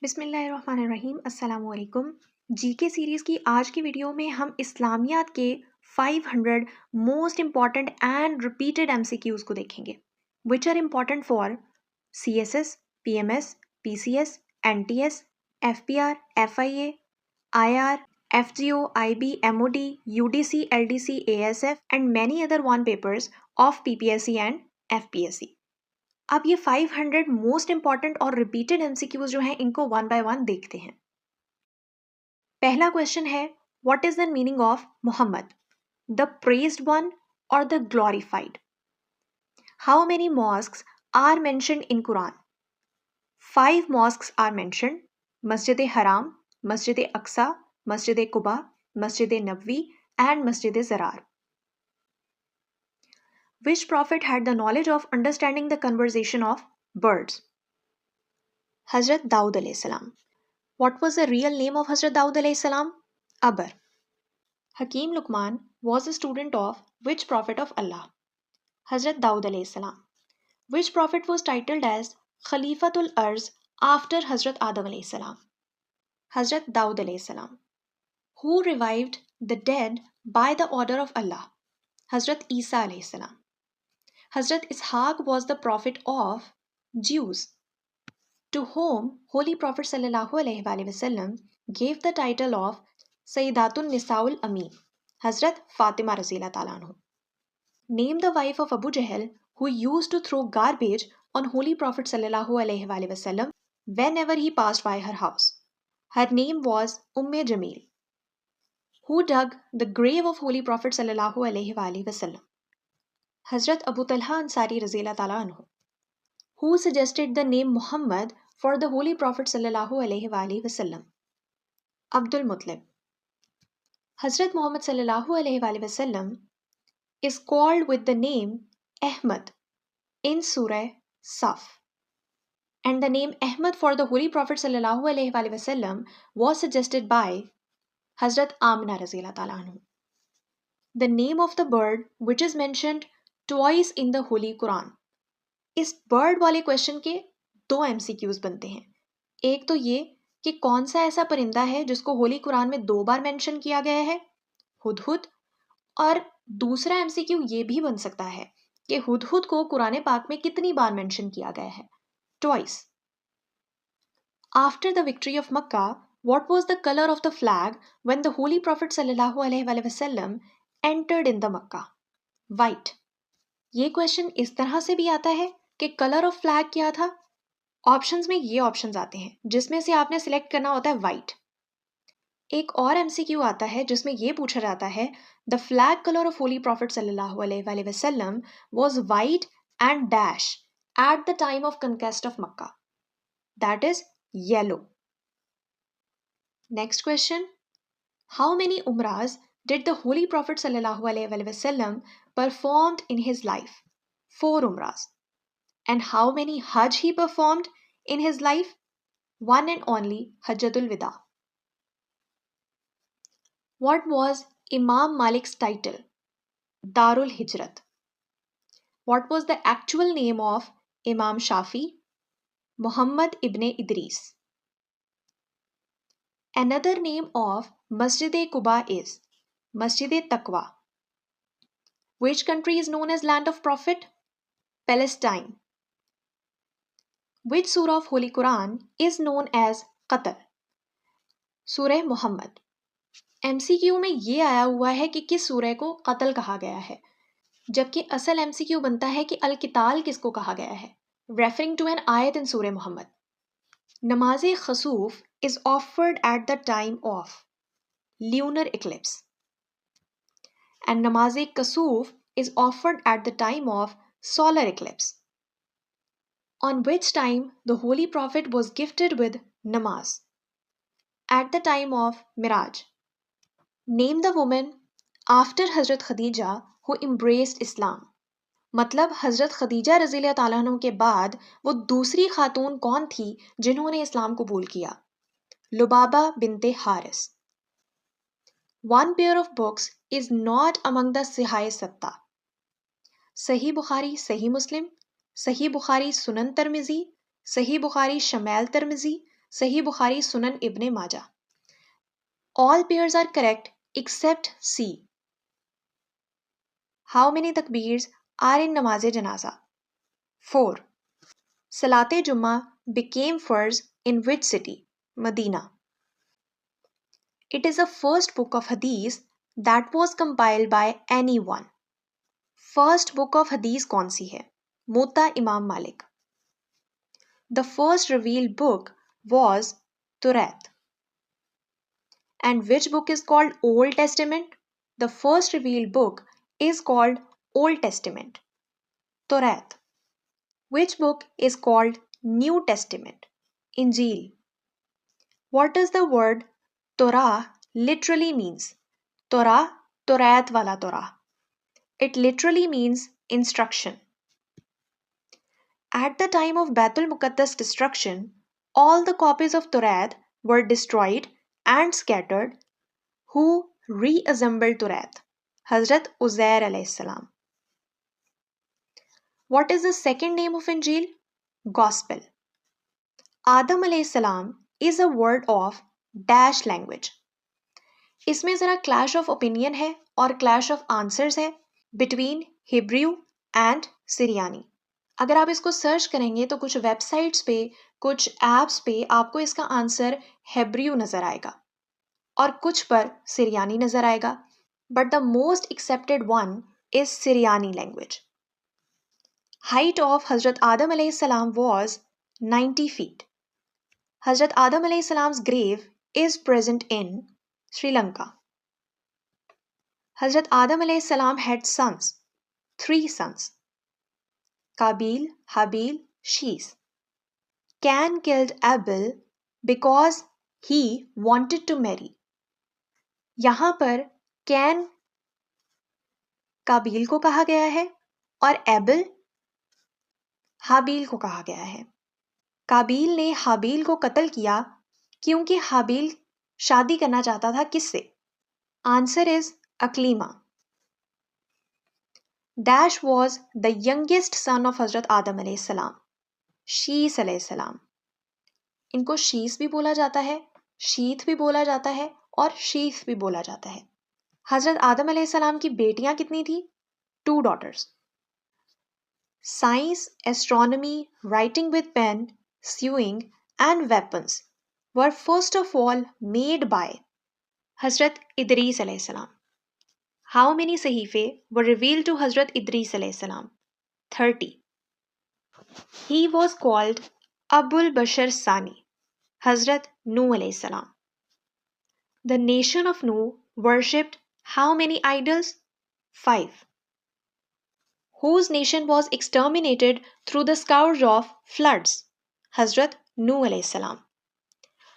बिस्मिल्लाहिर्रहमानिर्रहीम अस्सलामुअलैकुम। GK series की आज की वीडियो में हम इस्लामियात के 500 most important and repeated MCQs को देखेंगे which are important for CSS, PMS, PCS, NTS, FPR, FIA, IR, FGO, IB, MOD, UDC, LDC, ASF and many other one papers of PPSC and FPSC. अब ये 500 most important और repeated MCQs जो हैं इनको one by one देखते हैं। पहला question है, what is the meaning of Muhammad, the praised one और the glorified? How many mosques are mentioned in Quran? 5 mosques are mentioned, Masjid Haram, मस्जिद अक्सा, मस्जिद कुबा, मस्जिद नबवी एंड मस्जिद Zarar. Which prophet had the knowledge of understanding the conversation of birds? Hazrat Daud alayhi salam. What was the real name of Hazrat Daud alayhi salam? Abar. Hakim Luqman was a student of which prophet of Allah? Hazrat Daud alayhi salam. Which prophet was titled as Khalifatul Arz after Hazrat Adam alayhi salam? Hazrat Daud alayhi salam. Who revived the dead by the order of Allah? Hazrat Isa alayhi salam. Hazrat Ishaq was the prophet of Jews, to whom Holy Prophet ﷺ gave the title of Sayyidatun Nisaul Ameen, Hazrat Fatima Razila Ta'ala anhu. Name the wife of Abu Jahl who used to throw garbage on Holy Prophet ﷺ whenever he passed by her house. Her name was Jamil. Who dug the grave of Holy Prophet ﷺ? Hazrat Abu Talha Ansari Razila Ta'ala anhu. Who suggested the name Muhammad for the Holy Prophet ﷺ? Abdul Muttalib. Hazrat Muhammad ﷺ is called with the name Ahmad in Surah Saf. And the name Ahmad for the Holy Prophet ﷺ was suggested by Hazrat Amina Razila Ta'ala anhu. The name of the bird which is mentioned twice in the Holy Quran. इस bird वाले question के 2 MCQs बनते हैं। एक तो ये कि कौन सा ऐसा परिंदा है जिसको होली कुरान में 2 बार मेंशन किया गया है, हुदहुद। और दूसरा एमसीक्यू ये भी बन सकता है कि हुदहुद को कुरान पाक में कितनी बार मेंशन किया गया है, twice. After the victory of Mecca, what was the colour of the flag when the holy prophet सल्लल्लाहु अलैहि वसल्लम entered in the Mecca? White. ये क्वेश्चन इस तरह से भी आता है कि कलर ऑफ फ्लैग क्या था? ऑप्शंस में ये ऑप्शंस आते हैं जिसमें से आपने सिलेक्ट करना होता है वाइट। एक और एमसीक्यू आता है जिसमें ये पूछा जाता है, the flag colour of holy prophet सल्लल्लाहु अलैहि वसल्लम was white and dash at the time of conquest of Mecca, that is yellow. Next question, how many उमराज डिड द होली प्रॉफिट सल्लल्लाहु अलैहि वसल्लम performed in his life? 4 umrahs. And how many Hajj he performed in his life? 1 and only Hajjatul Wida. What was Imam Malik's title? Darul Hijrat. What was the actual name of Imam Shafi? Muhammad ibn Idris. Another name of Masjid Quba is Masjid Taqwa. Which country is known as Land of Prophet? Palestine. Which surah of Holy Quran is known as Qatl? सूरह Mohammad. MCQ में ये आया हुआ है कि किस सूरह को कत्ल कहा गया है, जबकि असल एमसीक्यू बनता है कि अल किताल किसको कहा गया है, रेफरिंग टू एन आयत इन सूरह मोहम्मद। नमाज खसूफ is offered at the time of lunar eclipse and नमाज कसूफ is offered at the time of solar eclipse. On which time the Holy Prophet was gifted with namaz? At the time of Miraj. Name the woman after Hazrat Khadija who embraced Islam. मतलब हजरत खदीजा रज़ियल्लाहु ताला अन्हा के बाद वो दूसरी खातून कौन थी जिन्होंने इस्लाम कबूल किया? लुबाबा बिनते Haris. One pair of books is not among the Sihai Satta. सही बुखारी, सही मुस्लिम, सही बुखारी सुनन तरमिजी, सही Bukhari शमैल तरमिजी, Sahih Bukhari, Sunan Ibn Majah. All pairs are correct except C. How many takbeers are in namaz-e-janaza? 4. Salat-e-Jummah became farz in which city? Medina. It is the first book of hadith that was compiled by anyone. First book of hadith कौन सी है? Muwatta Imam Malik. The first revealed book was Tawrat. And which book is called Old Testament? The first revealed book is called Old Testament, Tawrat. Which book is called New Testament? Injil. What does the word Torah literally means? Torah, Tawrat wala Torah. It literally means instruction. At the time of Baitul Muqaddas destruction, all the copies of Tawrat were destroyed and scattered. Who reassembled Tawrat? Hazrat Uzair alayhi salam. What is the second name of Injil? Gospel. Adam alayhi salam is a word of dash language. इसमें ज़रा clash of opinion है और clash of answers है between Hebrew and Syriani. अगर आप इसको search करेंगे तो कुछ वेबसाइट्स पे, कुछ ऐप्स पे आपको इसका आंसर हेब्रियो नज़र आएगा और कुछ पर सिरियानी नज़र आएगा. But the most accepted one is सिरियानी language. Height of Hazrat Adam alayhi salam was 90 feet. Hazrat Adam alayhi salam's grave is present in Sri Lanka. Hazrat Adam alayhi salam had sons, 3 sons. Qabil, Habil, Shees. Cain killed Abel because he wanted to marry. यहाँ पर can काबिल को कहा गया है और able Habil को कहा गया है. काबिल ने हाबील को कत्ल किया क्योंकि हाबील शादी करना चाहता था किससे? Answer is Aqlima. Dash was the youngest son of हजरत आदम अलैहि सलाम. शीस अलैहि सलाम. इनको शीस भी बोला जाता है, शीत भी बोला जाता है और शीफ भी बोला जाता है. हजरत आदम अलैहि सलाम की बेटियां कितनी थी? 2 daughters. Science, astronomy, writing with pen, sewing and weapons were first of all made by Hazrat Idris alayhi salam. How many sahife were revealed to Hazrat Idris alayhi salam? 30. He was called Abul Bashar Sani, Hazrat Nuh alayhi salam. The nation of Nuh worshipped how many idols? 5. Whose nation was exterminated through the scourge of floods? Hazrat Nuh alayhi salam.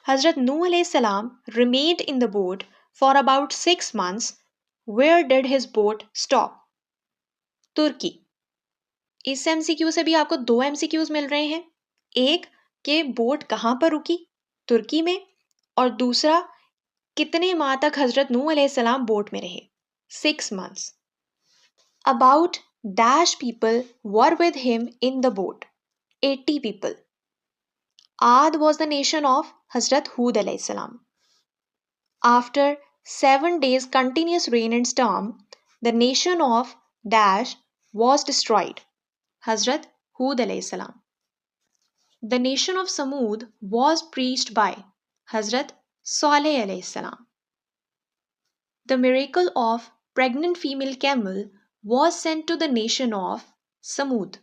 Hazrat Nuh alayhi salam remained in the boat for about 6 months. Where did his boat stop? तुर्की. इस MCQ से भी आपको 2 MCQs मिल रहे हैं. एक कि boat कहाँ पर रुकी? तुर्की में. और दूसरा कितने माह तक हजरत नूह अलैहि सलाम बोट में रहे? 6 months. About dash people were with him in the boat. 80 people. Ad was the nation of Hazrat Hud alayhi salam. After 7 days continuous rain and storm, the nation of dash was destroyed. Hazrat Hud alayhi salam. The nation of Samud was preached by Hazrat Saleh alayhi salam. The miracle of pregnant female camel was sent to the nation of Samud.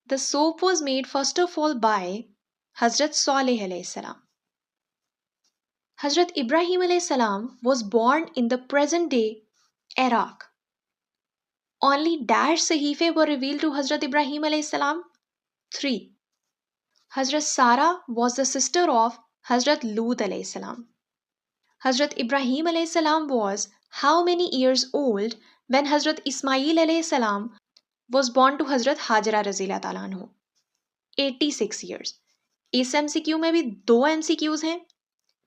The soap was made first of all by Hazrat Saleh alayhi salam. Hazrat Ibrahim alayhi salam was born in the present day Iraq. Only dash sahife were revealed to Hazrat Ibrahim alayhi salam. 3. Hazrat Sarah was the sister of Hazrat Lut alayhi salam. Hazrat Ibrahim alayhi salam was how many years old when Hazrat Ismail alayhi salam was born to Hazrat Hajra raziyallahu ta'ala anhu? 86 years. इस MCQ में भी 2 MCQs हैं.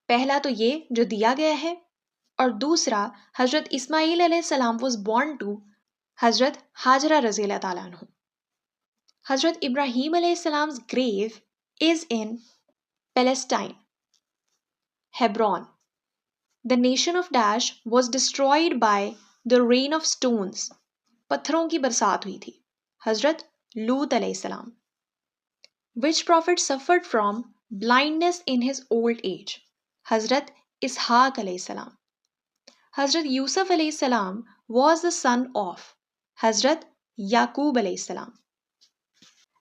पहला तो ये जो दिया गया है और दूसरा हजरत इस्माइल अलैहि सलाम was born to हजरत हाजरा रज़ियल्लाहु ताला अन्हु. हजरत इब्राहीम अलैहि सलाम's grave is in Palestine, Hebron. The nation of Dash was destroyed by the rain of stones. पत्थरों की बरसात हुई थी. हजरत लूत अलैहिस्सलाम. Which prophet suffered from blindness in his old age? Hazrat Ishaq alayhi salam. Hazrat Yusuf alayhi salam was the son of Hazrat Yaqub alayhi salam.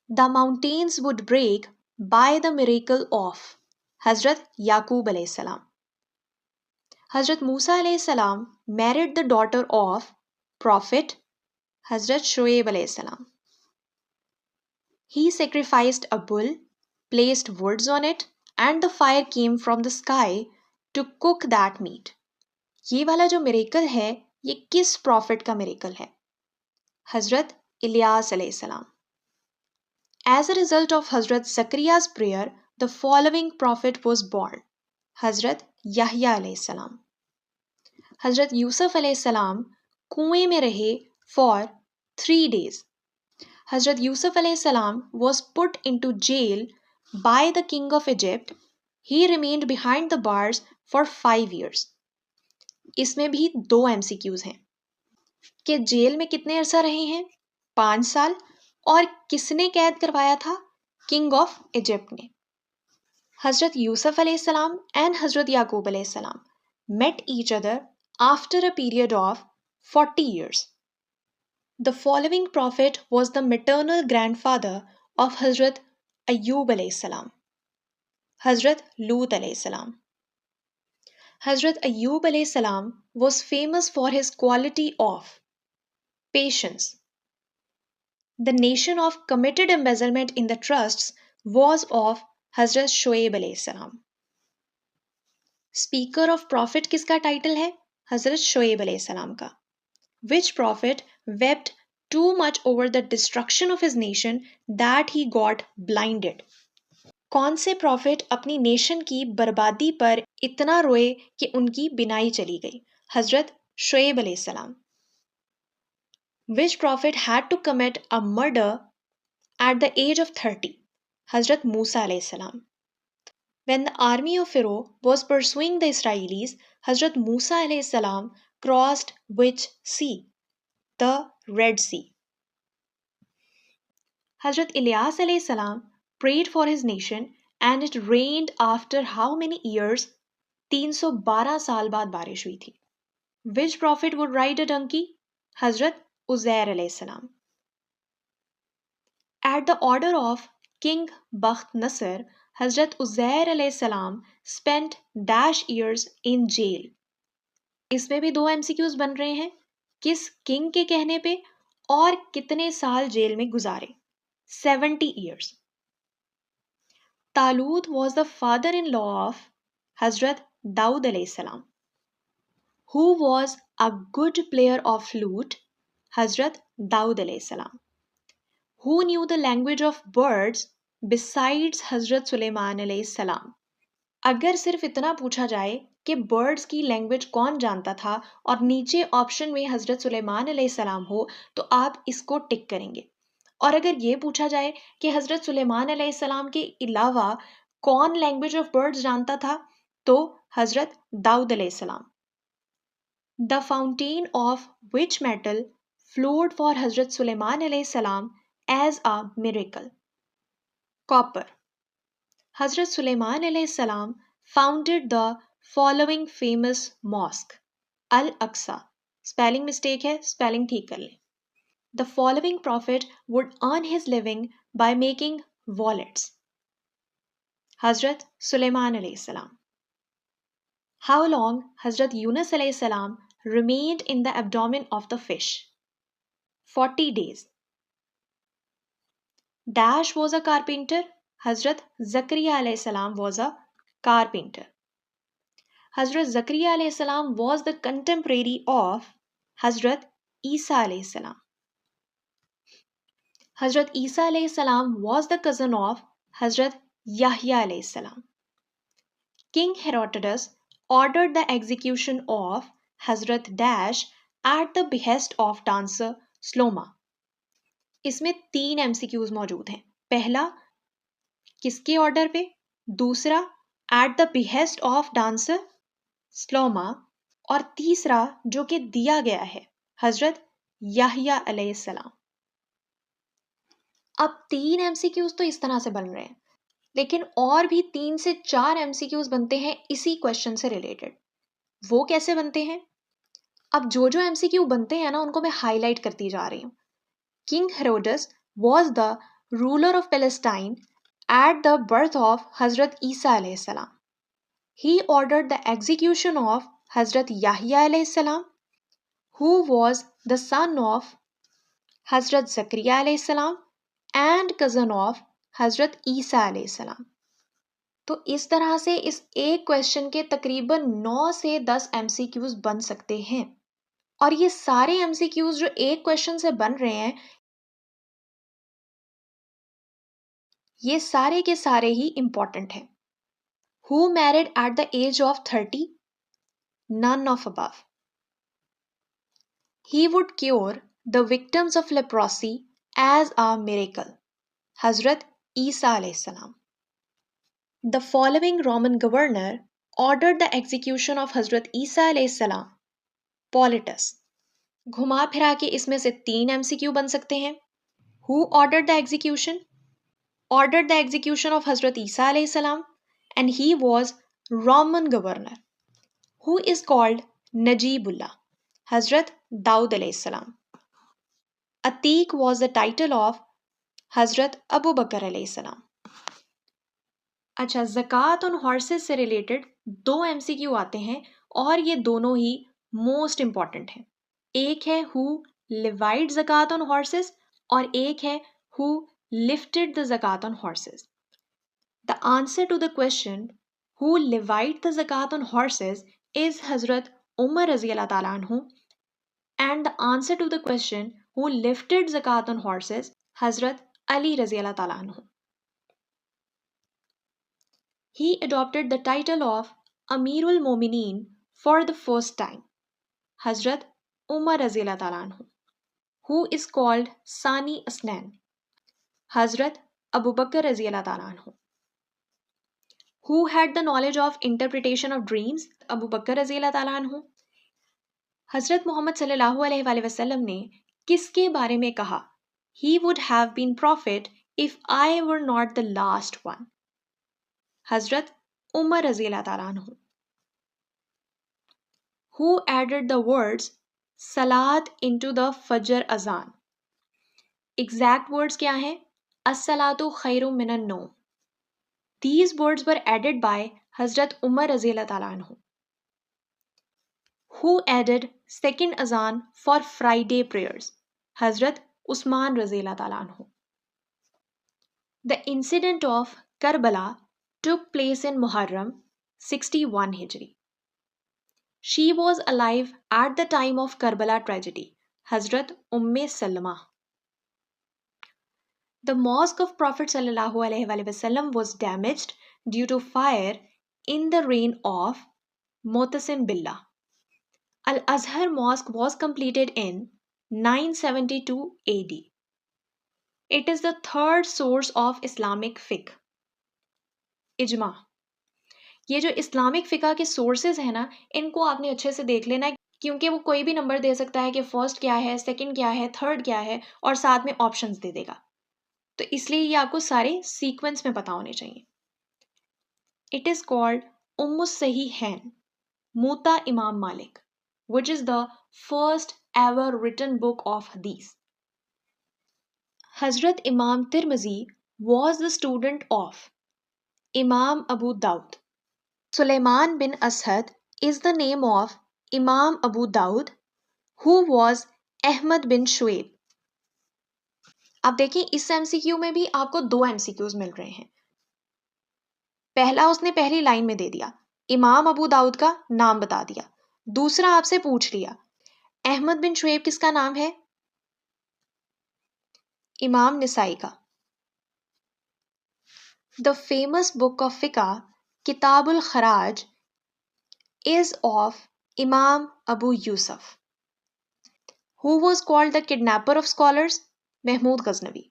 The mountains would break by the miracle of Hazrat Yaqub alayhi salam. Hazrat Musa alayhi salam married the daughter of Prophet Hazrat Shoaib alayhi salam. He sacrificed a bull, placed woods on it, and the fire came from the sky to cook that meat. ये वाला जो miracle है ये किस profit का miracle है? हजरत इलियास अलैहिस्सलाम. As a result of Hazrat Zakariya's prayer, the following prophet was born. Hazrat Yahya अलैहिस्सलाम. Hazrat Yusuf अलैहिस्सलाम कुएं में रहे for 3 days. Hazrat Yusuf salam was put into jail by the king of Egypt. He remained behind the bars for 5 years. इसमें भी 2 MCQs हैं कि jail में कितने अरसा रहे हैं? 5 साल. और किसने कैद करवाया था? किंग ऑफ इजिप्ट ने. Hazrat Yusuf salam and Hazrat Yaqub salam met each other after a period of 40 years. The following prophet was the maternal grandfather of Hazrat Ayyub alayhi salam. Hazrat Lut alayhi salam. Hazrat Ayyub alayhi salam was famous for his quality of patience. The nation of committed embezzlement in the trusts was of Hazrat Shoaib alayhi salam. Speaker of Prophet किसका title है? Hazrat Shoaib alayhi salam का. Which prophet wept too much over the destruction of his nation that he got blinded? कौन से profit अपनी nation की बर्बादी पर इतना रोए कि उनकी बिनाई चली गई? हजरत शुएब अलैहिस्सलाम. Which prophet had to commit a murder at the age of 30? Hazrat Musa अलैहिस्सलाम. When the army of Pharaoh was pursuing the Israelis, Hazrat Musa अलैहिस्सलाम crossed which sea? The Red Sea. Hazrat Ilyas alayhi salam prayed for his nation and it rained after how many years? 312 साल बाद बारिश हुई थी. Which prophet would ride a donkey? Hazrat Uzair alayhi salam. At the order of King Bakht Nasr, Hazrat Uzair alayhi salam spent dash years in jail. इसमें भी 2 MCQs बन रहे हैं. किस किंग के कहने पे और कितने साल जेल में गुजारे? 70 years. Talut was the father-in-law of Hazrat Daud alayhi salam. Who was a good player of flute? Hazrat Daud alayhi salam. Who knew the language of birds besides Hazrat Sulaiman alayhi salam? अगर सिर्फ इतना पूछा जाए कि birds की language कौन जानता था और नीचे ऑप्शन में हजरत सुलेमान अलैहिस्सलाम हो तो आप इसको टिक करेंगे. और अगर ये पूछा जाए कि हजरत सुलेमान अलैहिस्सलाम के अलावा कौन लैंग्वेज ऑफ बर्ड्स जानता था तो हजरत दाऊद अलैहिस्सलाम. The fountain of which metal flowed for Hazrat Sulaiman अलैहिस्सलाम as a miracle? Copper. Hazrat Sulaiman alayhi salam founded the following famous mosque. Al-Aqsa. Spelling mistake है, spelling ठीक कर लें. The following prophet would earn his living by making wallets. Hazrat Sulaiman alayhi salam. How long Hazrat Yunus alayhi salam remained in the abdomen of the fish? 40 days. Dash was a carpenter. Hazrat Zakariya alayhi salam was a carpenter. Hazrat Zakariya alayhi salam was the contemporary of Hazrat Isa alayhi salam. Hazrat Isa alayhi salam was the cousin of Hazrat Yahya alayhi salam. King Herodotus ordered the execution of Hazrat Dash at the behest of dancer Sloma. इसमें 3 MCQs मौजूद हैं. पहला, किसके order पे? दूसरा at the behest of dancer Salome, और तीसरा जो कि दिया गया है हजरत याहिया अलैहिस्सलाम। अब 3 एमसीक्यूज तो इस तरह से बन रहे हैं, लेकिन और भी 3 से 4 एमसीक्यूज बनते हैं इसी क्वेश्चन से रिलेटेड। वो कैसे बनते हैं? अब जो जो एमसीक्यू बनते हैं ना, उनको मैं हाईलाइट करती जा रही हूँ। King Herod was the ruler of Palestine at the birth of हजरत ईसा अलैहिस्सलाम। He ordered the execution of Hazrat Yahya alayhi salam, who was the son of Hazrat Zakaria alayhi salam and cousin of Hazrat Isa alayhi salam. तो इस तरह से इस एक question के तकरीबन 9 से 10 एमसीक्यूज बन सकते हैं, और ये सारे एमसीक्यूज जो एक क्वेश्चन से बन रहे हैं, ये सारे के सारे ही इंपॉर्टेंट हैं। Who married at the age of 30? None of above. He would cure the victims of leprosy as a miracle. Hazrat Isa alayhi salam. The following Roman governor ordered the execution of Hazrat Isa alayhi salam. Politus. घुमा फिरा के इसमें से 3 MCQ बन सकते हैं। Who ordered the execution? Ordered the execution of Hazrat Isa alayhi salam, and he was Roman governor. Who is called Najibullah? Hazrat Daud alayhi salam. Atiq was the title of हजरत अबू बकर अलैहिस्सलाम। अच्छा, ज़कात on horses से related 2 MCQ आते हैं, और ये दोनों ही most important हैं। एक है हु लिवाइड ज़कात ऑन हॉर्सेस, और एक है हु लिफ्टेड द ज़कात on horses. The answer to the question who levied the ज़कात ऑन हॉर्सेस इज हजरत उमर रज़ी अल्लाह ताला अन्हु, and the answer to the question who lifted ज़कात ऑन हॉर्सेस हजरत Ali रज़ी अल्लाह ताला अन्हु. He adopted the title of Amirul Momineen for the first time. Hazrat Umar रज़ी अल्लाह ताला अन्हु. Who is called Sani Asnan? Hazrat Abu Bakr रज़ी अल्लाह ताला अन्हु. Who had the knowledge of interpretation of dreams? Abu Bakr रज़ी अल्लाह ताला अन्हु. हजरत मोहम्मद सल्लल्लाहु अलैहि वसल्लम ने किसके बारे में कहा? He would have been prophet if I were not the last one. Hazrat Umar रज़ी अल्लाह ताला अन्हु. Who added the words Salat into the Fajr Azan? Exact words क्या हैं? As-salatu khairum minan nom. These words were added by Hazrat Umar रज़ी अल्लाह ताला अन्हु. Who added second Azan for Friday prayers? Hazrat Usman रज़ी अल्लाह ताला अन्हु. The incident of Karbala took place in Muharram 61 Hijri. She was alive at the time of Karbala tragedy. Hazrat Umme Salma. The mosque of Prophet sallallahu alaihi wasallam was damaged due to fire in the reign of Motasim Billah. Al-Azhar Mosque was completed in 972 AD. It is the third source of Islamic fiqh. इजमा. ये जो Islamic फ़िक़ा के sources हैं ना, इनको आपने अच्छे से देख लेना है, क्योंकि वो कोई भी नंबर दे सकता है कि फर्स्ट क्या है, सेकंड क्या है, थर्ड क्या है, और साथ में ऑप्शंस दे देगा। तो इसलिए ये आपको सारे सीक्वेंस में पता होने चाहिए। इट इज़ कॉल्ड उम्मुस सही हैन Muwatta Imam Malik, which is the first ever written book of Hadith. Hazrat Imam Tirmidhi was the student of Imam Abu Dawood. Sulaiman bin Ashad is the name of Imam Abu Dawud, who was Ahmad bin Shuaib. अब देखिए, इस MCQ में भी आपको 2 MCQs मिल रहे हैं. पहला उसने पहली लाइन में दे दिया, इमाम अबू दाऊद का नाम बता दिया. दूसरा आपसे पूछ लिया, अहमद बिन शुएब किसका नाम है? इमाम निसाई का. The famous book of fiqh, Kitabul Kharaj, is of Imam Abu Yusuf, who was called the kidnapper of scholars, Mahmud Ghaznavi.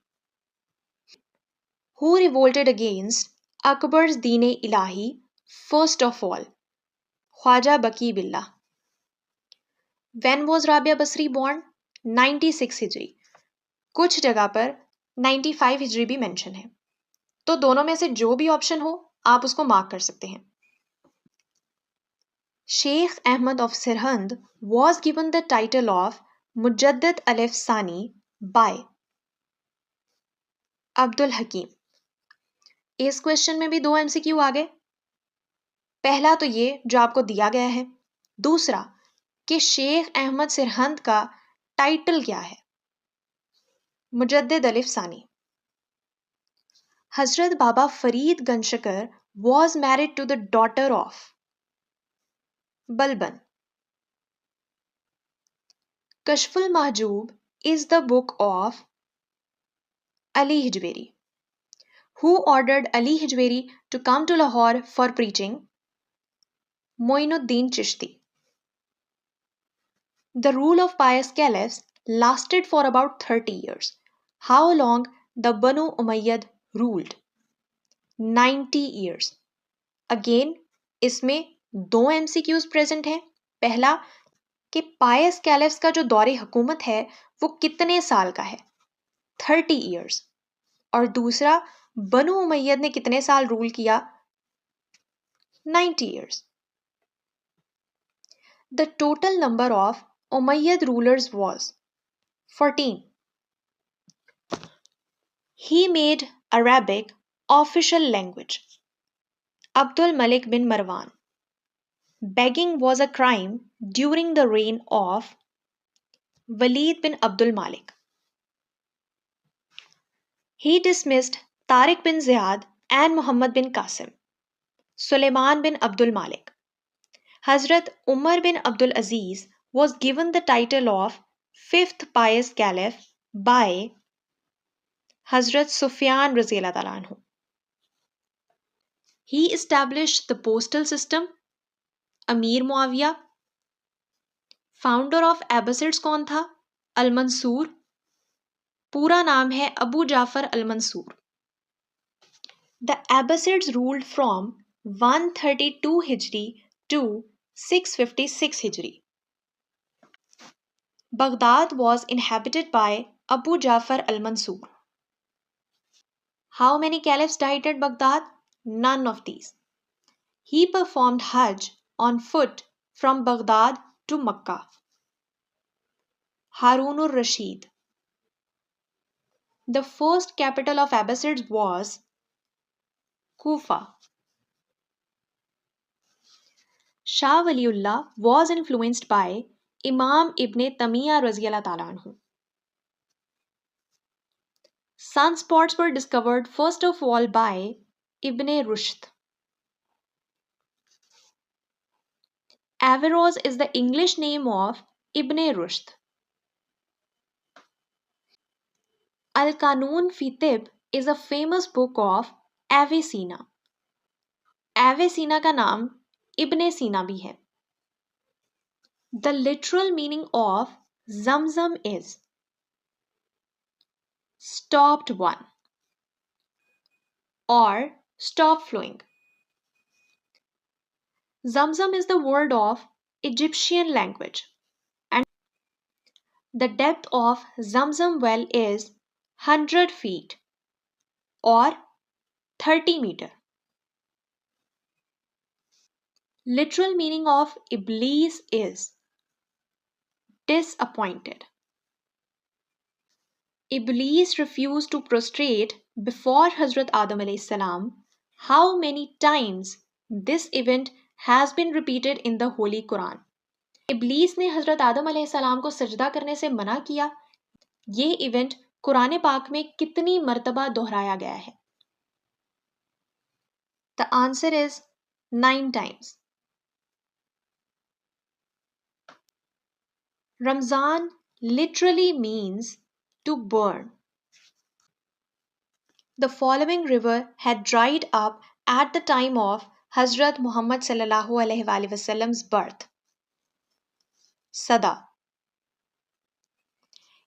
Who revolted against Akbar's Deen-e Ilahi, first of all, Khwaja Baqi Billah. When was Rabia Basri born? 96 हिजरी. कुछ जगह पर 95 हिजरी भी mention है, तो दोनों में से जो भी ऑप्शन हो आप उसको मार्क कर सकते हैं. Sheikh Ahmad of Sirhind was given the title of Mujaddid Alif Sani by Abdul हकीम. इस क्वेश्चन में भी 2 MCQ आ गए. पहला तो ये जो आपको दिया गया है, दूसरा कि शेख अहमद सिरहिंद का टाइटल क्या है. मुजद्दिद अलिफ सानी. हजरत बाबा Farid गंशकर was married to the daughter of Balban. Kashful Mahjub is the book of Ali Hijweri. Who ordered Ali Hijweri to come to Lahore for preaching? Moinuddin Chishti. The rule of pious caliphs lasted for about 30 years. How long the Banu Umayyad ruled? 90 years. Again, इसमें 2 MCQs present हैं. पहला कि पायस caliphs का जो दौरे हुकूमत है वो कितने साल का है, 30 years. और दूसरा बनु उमैयद ने कितने साल रूल किया, 90 years. The total number of Umayyad rulers was 14. He made Arabic official language. Abdul Malik bin Marwan. Begging was a crime during the reign of Walid bin Abdul Malik. He dismissed Tariq bin Ziyad and Muhammad bin Qasim. Sulaiman bin Abdul Malik. Hazrat Umar bin Abdul Aziz was given the title of fifth pious caliph by Hazrat Sufyan Raziyallahu Ta'ala anhu. He established the postal system. Amir Muawiyah. Founder of Abbasids कौन था, Al Mansur. पूरा नाम है Abu Jafar Al Mansur. The Abbasids ruled from 132 हिजरी to 656 हिजरी. Baghdad was inhabited by Abu Jafar al-Mansur. How many caliphs died at Baghdad? None of these. He performed Hajj on foot from Baghdad to Makkah. Harun al-Rashid. The first capital of Abbasids was Kufa. Shah Waliullah was influenced by Imam Ibn Tamiya Raziyallahu Ta'ala anhu. Sunspots were discovered first of all by Ibn Rushd. Averroes is the English name of Ibn Rushd. Al-Qanun fi Tib is a famous book of Avicenna. Avicenna का नाम Ibn Sina भी है. The literal meaning of Zamzam is stopped one or stop flowing. Zamzam is the word of Egyptian language and the depth of Zamzam well is 100 feet or 30 meter. Literal meaning of Iblis is disappointed. Iblis refused to prostrate before Hazrat Adam alayhi salam. How many times this event has been repeated in the Holy Quran? Iblis ने हजरत आदम अलैहिस्सलाम को सजदा करने से मना किया. ये event Quran पाक में कितनी मर्तबा दोहराया गया है? The answer is 9 times. Ramzan literally means to burn. The following river had dried up at the time of Hazrat Muhammad sallallahu alaihi wasallam's birth. Sada.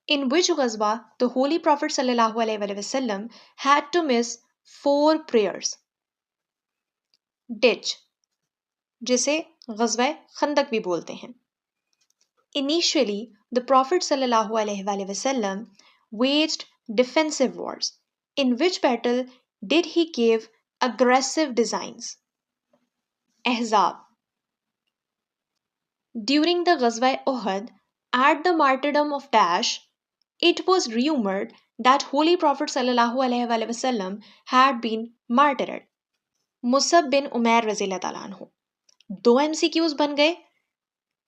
In which ghazwa the Holy Prophet sallallahu alaihi wasallam had to miss 4 prayers. Ditch, जिसे ग़ज़वा खंदक भी बोलते हैं। Initially, the Prophet sallallahu alaihi wasallam waged defensive wars. In which battle did he give aggressive designs? Ahzab. During the Ghazwa Uhud, at the martyrdom of Dash, it was rumored that Holy Prophet sallallahu alaihi wasallam had been martyred. Musab bin Umair रज़ियल्लाहु ताला अन्हु। 2 MCQs बन गए,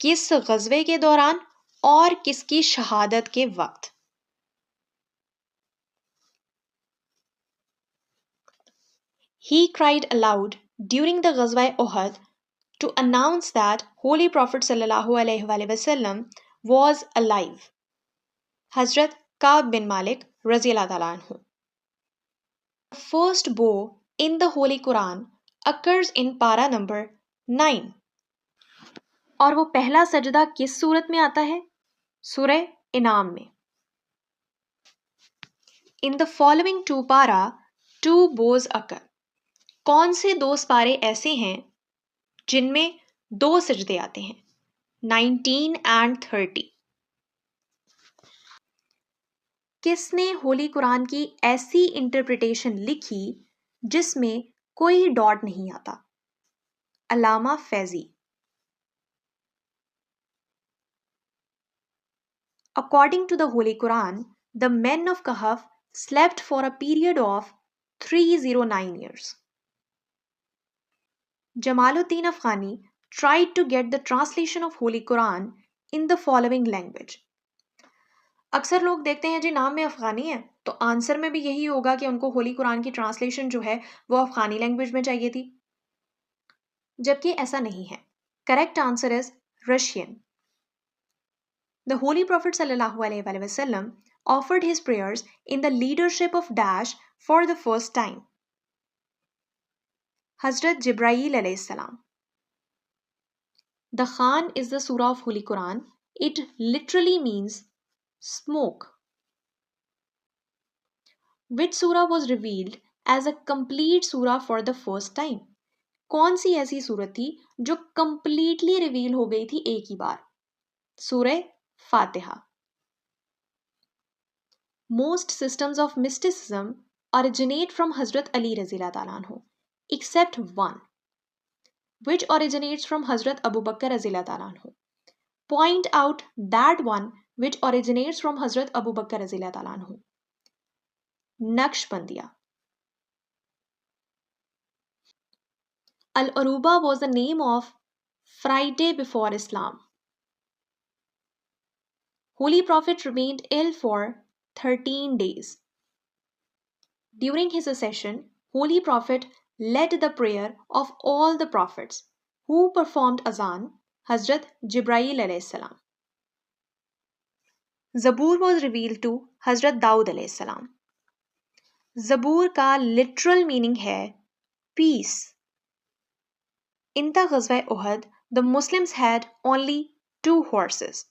किस गज़वे के दौरान और किसकी शहादत के वक्त। He cried aloud during the Ghazwa Uhud to announce that Holy Prophet sallallahu alaihi wasallam was alive. Hazrat Ka'b bin Malik रज़ियल्लाहु ताला अन्हु। The first bow in the Holy Quran occurs in para number 9. और वो पहला सजदा किस सूरत में आता है? सूरह इनाम में। In the following 2 para, 2 bows occur. कौन से 2 पारे ऐसे हैं जिनमें 2 सजदे आते हैं? 19 and 30. किसने होली कुरान की ऐसी इंटरप्रिटेशन लिखी जिसमें कोई डॉट नहीं आता? अल्लामा Faizi. According to the Holy Quran, the men of Kahf slept for a period of 309 years. Jamaluddin Afghani tried to get the translation of Holy Quran in the following language. अक्सर लोग देखते हैं जी नाम में अफ़गानी है तो आंसर में भी यही होगा कि उनको होली कुरान की ट्रांसलेशन जो है वो अफ़गानी लैंग्वेज में चाहिए थी, जबकि ऐसा नहीं है। Correct answer is Russian. The Holy Prophet sallallahu alaihi wasallam offered his prayers in the leadership of Dash for the first time. Hazrat Jibreel alayhi salam. The Khan is the surah of Holy Quran. It literally means smoke. Which surah was revealed as a complete surah for the first time? कौन सी ऐसी सूरत थी जो completely reveal हो गई थी एक ही बार? सूरह फातिहा। Most systems of mysticism originate from Hazrat Ali Razila Talanhu, except one, which originates from Hazrat Abu Bakr Razila Talanhu. Point out that one which originates from Hazrat Abu Bakr Razila Talanhu. Naqshbandiya. Al-Aruba was the name of Friday before Islam. Holy Prophet remained ill for 13 days. During his accession, Holy Prophet led the prayer of all the prophets. Who performed azan? Hazrat Jibreel alayhi salam. Zabur was revealed to Hazrat Daud alayhi salam. Zabur का literal meaning है peace. In the Ghazwa Uhud, the Muslims had only 2 horses.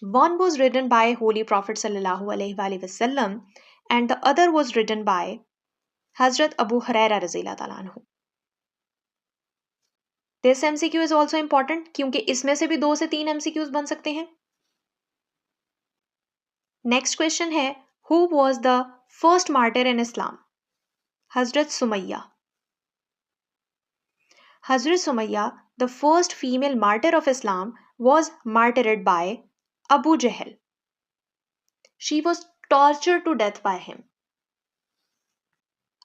One was ridden by Holy Prophet sallallahu alaihi wasallam and the other was ridden by Hazrat Abu Huraira रज़ियल्लाहु ताला अन्हु. This MCQ is also important क्योंकि इसमें से भी 2 से 3 MCQs बन सकते हैं. Next question है Who was the first martyr in Islam? Hazrat Sumayya. Hazrat Sumayya, the first female martyr of Islam, was martyred by Abu Jahl. She was tortured to death by him.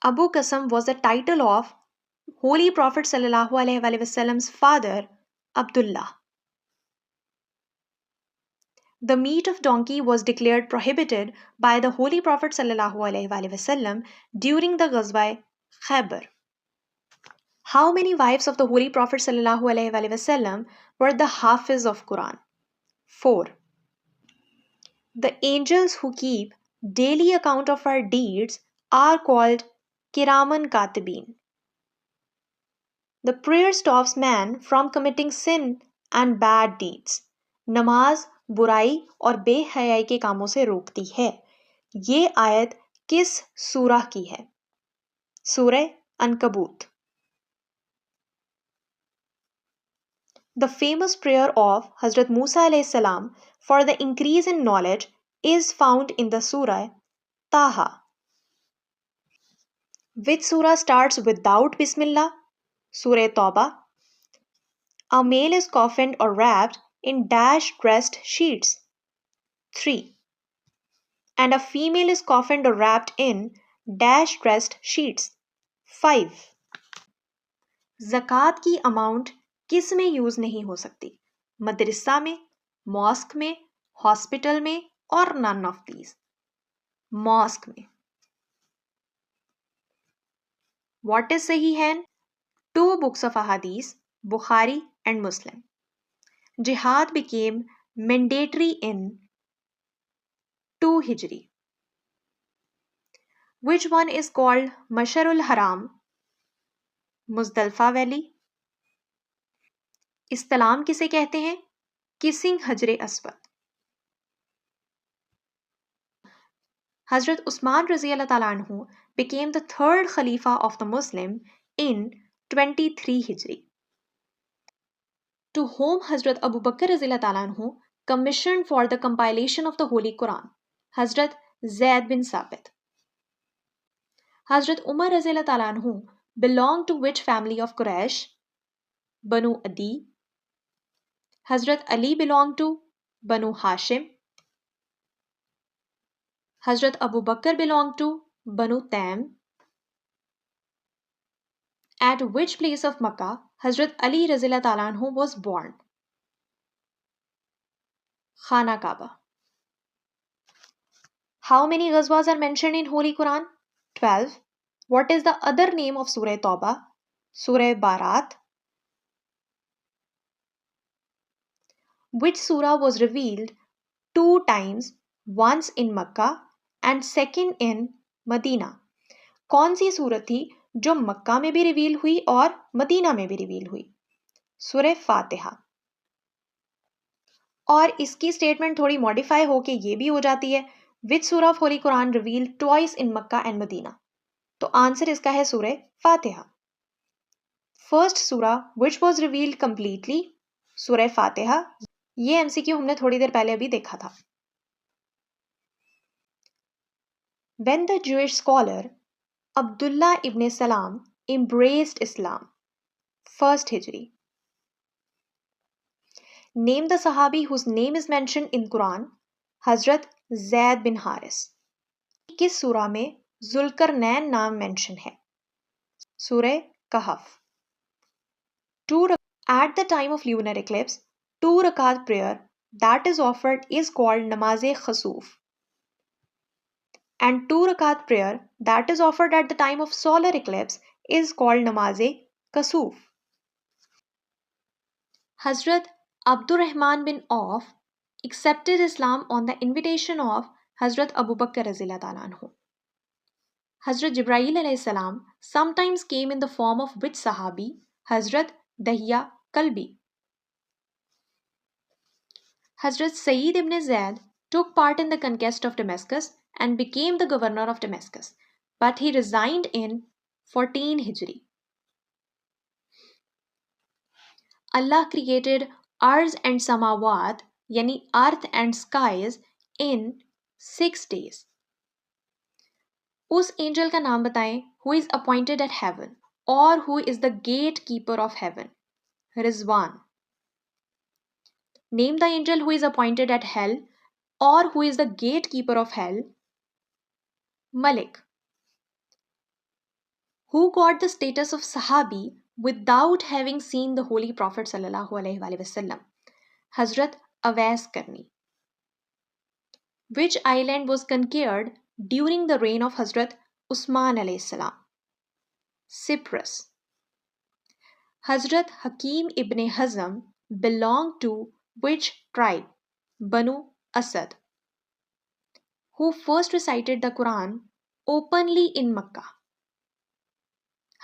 Abu Qasam was the title of Holy Prophet sallallahu alaihi wasallam's father, Abdullah. The meat of donkey was declared prohibited by the Holy Prophet sallallahu alaihi wasallam during the Ghazwa Khaybar. How many wives of the Holy Prophet sallallahu alaihi wasallam were the Hafiz of Quran? 4. The angels who keep daily account of our deeds are called Kiraman Katibin. The prayer stops man from committing sin and bad deeds. नमाज बुराई और बेहयाई के कामों से रोकती है. ये आयत किस सूरह की है? सूरह अनकबूत. The famous prayer of Hazrat Musa alayhi salam for the increase in knowledge is found in the Surah Taha. Which surah starts without Bismillah? Surah Tawbah. A male is coffined or wrapped in dash dressed sheets. 3. And a female is coffined or wrapped in dash dressed sheets. 5. ज़कात की amount किस में use नहीं हो सकती? मदरसा में, mask में, hospital में और नन ऑफ दीज? मॉस्क में. What is सही है? 2 books of ahadith, Bukhari and Muslim. Jihad became mandatory in 2 Hijri. Which one is called Masharul Haram? Muzdalifah valley. इस्तलाम किसे कहते हैं? किसिंग हजरे अस्वद. Hazrat Usman Raziallahu Ta'ala anhu became the 3rd Khalifa of the Muslim in 23 Hijri. To whom Hazrat Abu Bakr Raziallahu Ta'ala anhu commissioned for the compilation of the Holy Quran? Hazrat Zaid bin Sabit. Hazrat Umar Raziallahu Ta'ala anhu belonged to which family of Quraysh? Banu Adi. Hazrat Ali belonged to Banu Hashim. Hazrat Abu Bakr belonged to Banu Taim. At which place of Makkah Hazrat Ali Raziallahu Ta'ala anhu was born? Khana Kaaba. How many ghazwas are mentioned in Holy Quran? 12. What is the other name of Surah Tawbah? Surah Barat. Which surah was revealed 2 times, once in Makkah and second in Medina? कौन सी सूरत थी जो मक्का में भी reveal हुई और Medina में भी reveal हुई? सूरह फातिहा. और इसकी स्टेटमेंट थोड़ी मॉडिफाई होके ये भी हो जाती है, which Surah of holy Quran reveal twice in Mecca and Medina? तो आंसर इसका है सूरह फातिहा. फर्स्ट सूरा विच वॉज रिवील्ड कंप्लीटली? सूरह फातिहा. ये एमसीक्यू हमने थोड़ी देर पहले अभी देखा था. When the Jewish scholar Abdullah ibn Salam embraced Islam, 1st Hijri. Name the Sahabi whose name is mentioned in Quran. Hazrat Zaid bin Haris. किस सूरा में जुल्करनैन नाम मेंशन है? सूरह कहफ. At the time of lunar eclipse, 2 rakat prayer that is offered is called namaz-e khasuf. And 2 rakat prayer that is offered at the time of solar eclipse is called namaz-e kasuf. Hazrat Abdurrahman bin Auf accepted Islam on the invitation of Hazrat Abu Bakr Raziallahu Ta'ala anhu. Hazrat Jibreel alayhi salam sometimes came in the form of which Sahabi? Hazrat Dahya Kalbi. Hazrat Sayyid ibn Zaid took part in the conquest of Damascus and became the governor of Damascus, but he resigned in 14 Hijri. Allah created Arz and Samawat, yani earth and skies, in 6 days. उस angel का नाम बताएं who is appointed at heaven or who is the gatekeeper of heaven. Rizwan. Name the angel who is appointed at hell or who is the gatekeeper of hell. Malik. Who got the status of Sahabi without having seen the Holy Prophet sallallahu alaihi wasallam? Hazrat Awais Karni. Which island was conquered during the reign of Hazrat Usman alayhi salam? Cyprus. Hazrat Hakim ibn Hazm belonged to which tribe? Banu Asad. Who first recited the Quran openly in Makkah?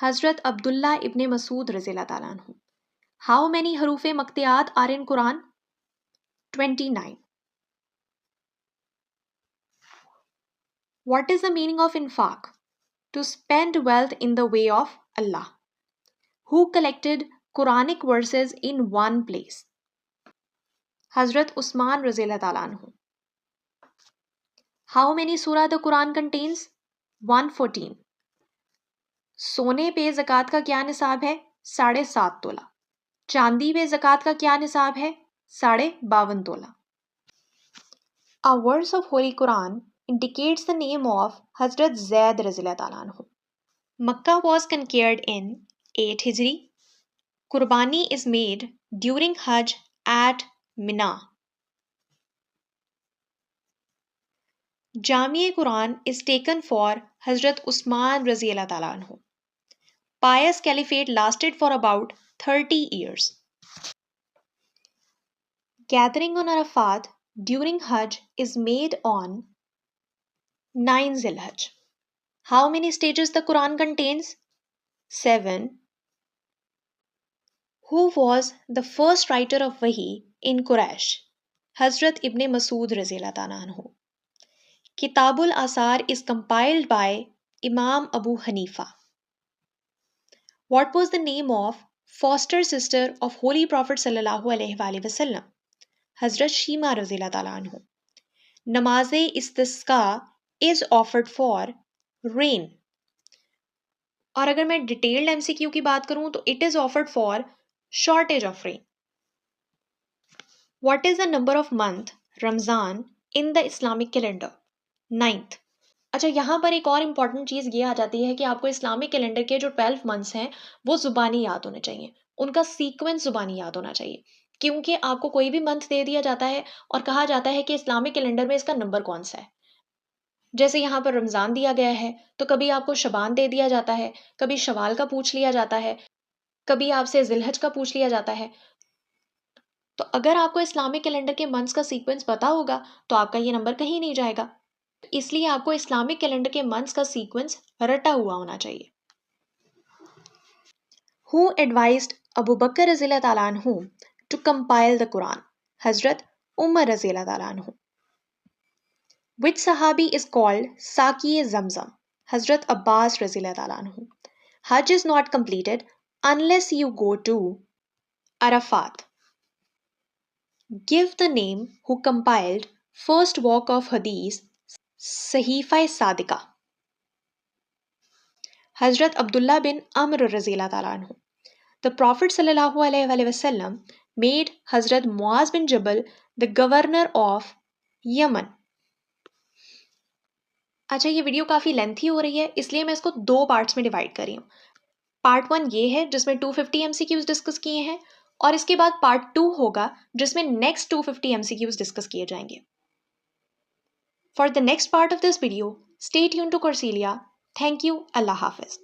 Hazrat Abdullah ibn Masud Raziallahu Ta'ala anhu. How many harufe maqtiyat are in Quran? 29. What is the meaning of infaq? To spend wealth in the way of Allah. Who collected Quranic verses in one place? Hazrat Usman Razila Ta'ala anhu. How many surah the Quran contains? 114. सोने पे ज़कात का क्या निसाब है? 7.5 तोला. चांदी पे ज़कात का क्या निसाब है? 52.5 तोला. A verse of Holy Quran indicates the name of Hazrat Zaid Razila Ta'ala anhu. Makkah was conquered in 8 Hijri. Qurbani is made during Hajj at Mina. Jami-e-Quran is taken for Hazrat Usman Raziyallahu Ta'ala anhu. Pious caliphate lasted for about 30 years. Gathering on Arafat during Hajj is made on 9 Zilhajj. How many stages the Quran contains? 7. Who was the first writer of Wahi in Quraysh? Hazrat Ibn Masood Raziyallahu Ta'ala anhu. Kitabul Asar is compiled by Imam Abu Hanifa. What was the name of foster sister of Holy Prophet Sallallahu Alaihi Wasallam? Hazrat Shima Razila Ta'ala anhu. Namaze istisqa is offered for rain. और अगर मैं detailed MCQ की बात करूं तो it is offered for shortage of rain. What is the number of month Ramzan in the Islamic calendar? 9th. अच्छा, यहाँ पर एक और इम्पॉर्टेंट चीज़ ये आ जाती है कि आपको इस्लामिक कैलेंडर के जो 12 मंथ्स हैं वो ज़ुबानी याद होने चाहिए, उनका सीक्वेंस ज़ुबानी याद होना चाहिए, क्योंकि आपको कोई भी मंथ दे दिया जाता है और कहा जाता है कि इस्लामिक कैलेंडर में इसका नंबर कौन सा है. जैसे यहाँ पर रमज़ान दिया गया है तो कभी आपको शबान दे दिया जाता है, कभी शवाल का पूछ लिया जाता है, कभी आपसे जिलहज का पूछ लिया जाता है. तो अगर आपको इस्लामिक कैलेंडर के मंथ्स का सीक्वेंस पता होगा तो आपका ये नंबर कहीं नहीं जाएगा. इसलिए आपको इस्लामिक कैलेंडर के मंथ्स का सीक्वेंस रटा हुआ होना चाहिए. Who advised Abu Bakr Razila Ta'ala anhu to compile the Quran? Hazrat Umar Razila Ta'ala anhu. Which Sahabi is called Saki-e-Zamzam? Hazrat Abbas Razila Ta'ala anhu. Hajj is not completed unless you go to Arafat. Give the name who compiled first walk of Hadith Sahifa Sadika. Hazrat Abdullah bin Amr Razila Ta'ala anhu. The Prophet Sallallahu Alaihi Wasallam made Hazrat Muaz bin Jabal the governor of Yemen. अच्छा, ये video काफ़ी lengthy हो रही है इसलिए मैं इसको 2 parts में डिवाइड कर रही हूँ. पार्ट 1 ये है जिसमें 250 MCQs डिस्कस किए हैं और इसके बाद पार्ट 2 होगा जिसमें नेक्स्ट 250 MCQs डिस्कस किए जाएंगे. For the next part of this video, stay tuned to Corselia. Thank you. Allah Hafiz.